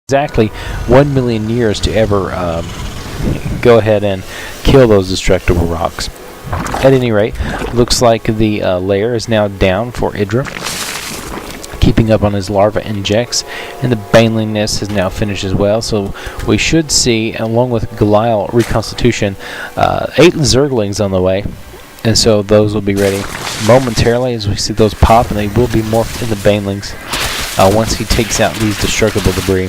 exactly 1 million years to ever go ahead and kill those destructible rocks. At any rate, looks like the lair is now down for Idra, keeping up on his larva injects, and the baneling nest has now finished as well. So we should see, along with Goliath reconstitution, 8 zerglings on the way, and so those will be ready momentarily as we see those pop, and they will be morphed into banelings once he takes out these destructible debris.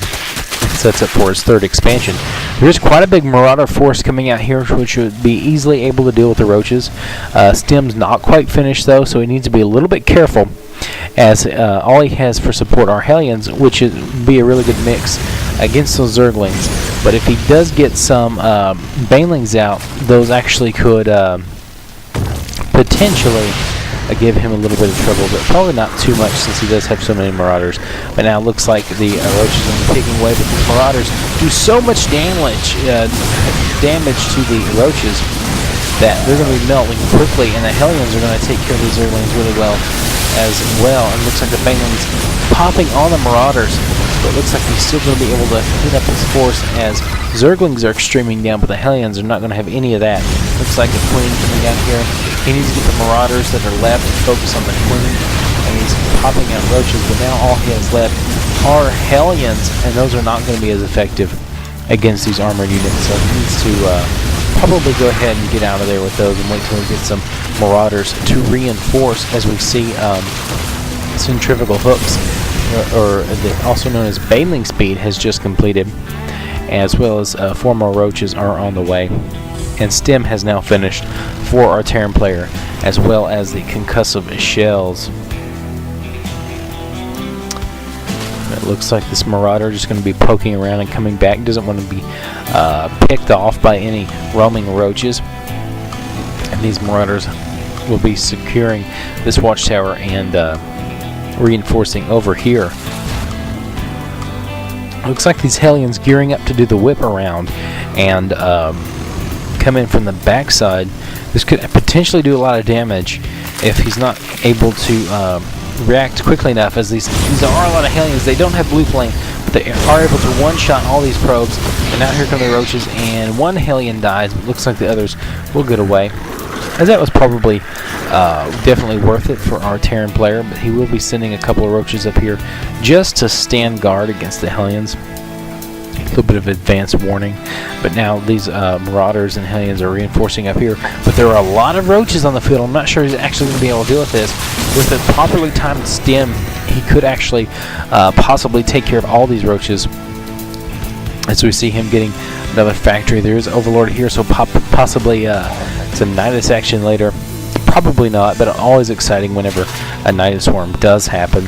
Sets up for his 3rd expansion. There's quite a big marauder force coming out here, which should be easily able to deal with the roaches. Stem's not quite finished though, so he needs to be a little bit careful, as all he has for support are Hellions, which would be a really good mix against those Zerglings. But if he does get some banelings out, those actually could potentially give him a little bit of trouble, but probably not too much since he does have so many marauders. But now it looks like the roaches are taking away, but these marauders do so much damage to the roaches that they're going to be melting quickly, and the Hellions are going to take care of these Zerglings really well as well. And it looks like the banelings popping on the marauders, but it looks like he's still going to be able to clean up his force as Zerglings are streaming down, but the Hellions are not going to have any of that. Looks like the Queen coming down here. He needs to get the marauders that are left and focus on the Queen, and he's popping out roaches, but now all he has left are Hellions, and those are not going to be as effective against these armored units, so he needs to probably go ahead and get out of there with those and wait till he gets some marauders to reinforce, as we see centrifugal hooks, or also known as baneling speed, has just completed, as well as 4 more roaches are on the way. And Stem has now finished for our Terran player, as well as the concussive shells. It looks like this marauder just going to be poking around and coming back. Doesn't want to be picked off by any roaming roaches. And these marauders will be securing this watchtower and reinforcing over here. Looks like these Hellions gearing up to do the whip around and come in from the backside. This could potentially do a lot of damage if he's not able to react quickly enough, as these are a lot of Hellions. They don't have blue flame, but they are able to one-shot all these probes. And now here come the roaches, and 1 Hellion dies. It looks like the others will get away, as that was probably definitely worth it for our Terran player, but he will be sending a couple of roaches up here just to stand guard against the Hellions. A little bit of advance warning, but now these marauders and Hellions are reinforcing up here, but there are a lot of roaches on the field. I'm not sure he's actually going to be able to deal with this. With a properly timed stem, he could actually possibly take care of all these roaches, as we see him getting another factory. There is Overlord here, so possibly it's a Nidus action later. Probably not, but always exciting whenever a Nidus swarm does happen.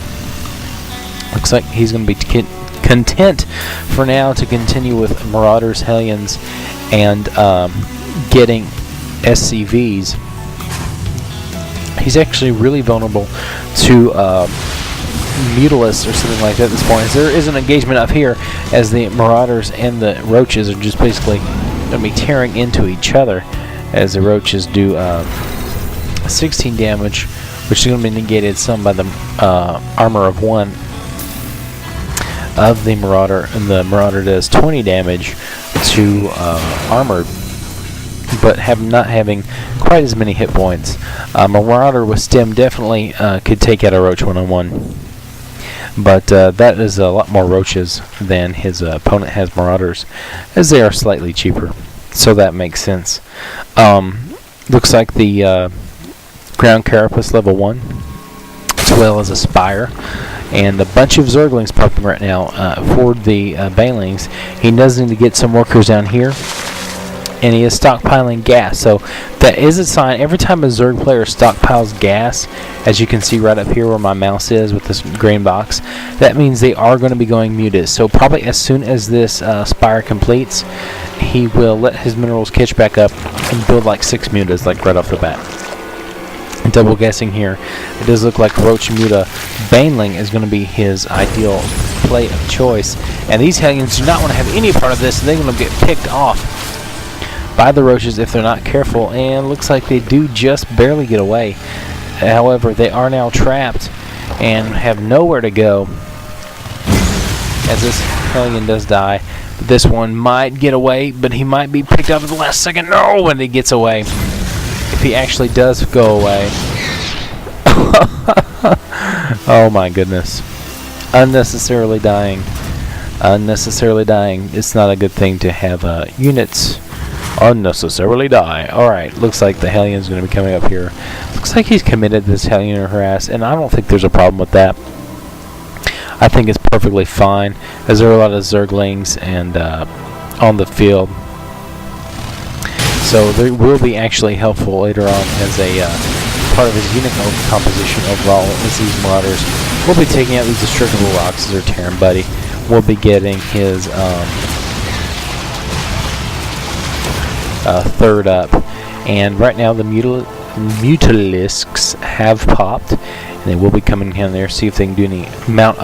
Looks like he's going to be content for now to continue with Marauders, Hellions, and getting SCVs. He's actually really vulnerable to Mutalisks or something like that at this point. There is an engagement up here as the Marauders and the Roaches are just basically going to be tearing into each other, as the Roaches do 16 damage, which is going to be negated some by the armor of 1 of the Marauder, and the Marauder does 20 damage to armored, but not having quite as many hit points. Marauder with Stem definitely could take out a Roach one-on-one, but that is a lot more Roaches than his opponent has Marauders, as they are slightly cheaper, so that makes sense. Looks like the Ground Carapace level 1, as well as a Spire, and a bunch of Zerglings popping right now for the banelings. He does need to get some workers down here, and he is stockpiling gas. So that is a sign. Every time a Zerg player stockpiles gas, as you can see right up here where my mouse is with this green box, that means they are going to be going mutas. So probably as soon as this Spire completes, he will let his minerals catch back up and build like 6 mutas, like right off the bat. Double guessing here, it does look like Roach Muta Baneling is going to be his ideal play of choice, and these Hellions do not want to have any part of this. They're going to get picked off by the Roaches if they're not careful, and looks like they do just barely get away. However, they are now trapped and have nowhere to go, as this Hellion does die. But this one might get away, but he might be picked up at the last second. No, when he gets away. If he actually does go away. Oh my goodness. Unnecessarily dying. Unnecessarily dying. It's not a good thing to have units unnecessarily die. Alright, looks like the Hellion's going to be coming up here. Looks like he's committed this Hellion or harass, and I don't think there's a problem with that. I think it's perfectly fine, as there are a lot of Zerglings and on the field. So they will be actually helpful later on as a part of his unit composition overall, as these Marauders will be taking out these Destructible Rocks as their Terran buddy. We'll be getting his third up. And right now the Mutalisks have popped, and they will be coming down there, see if they can do any mount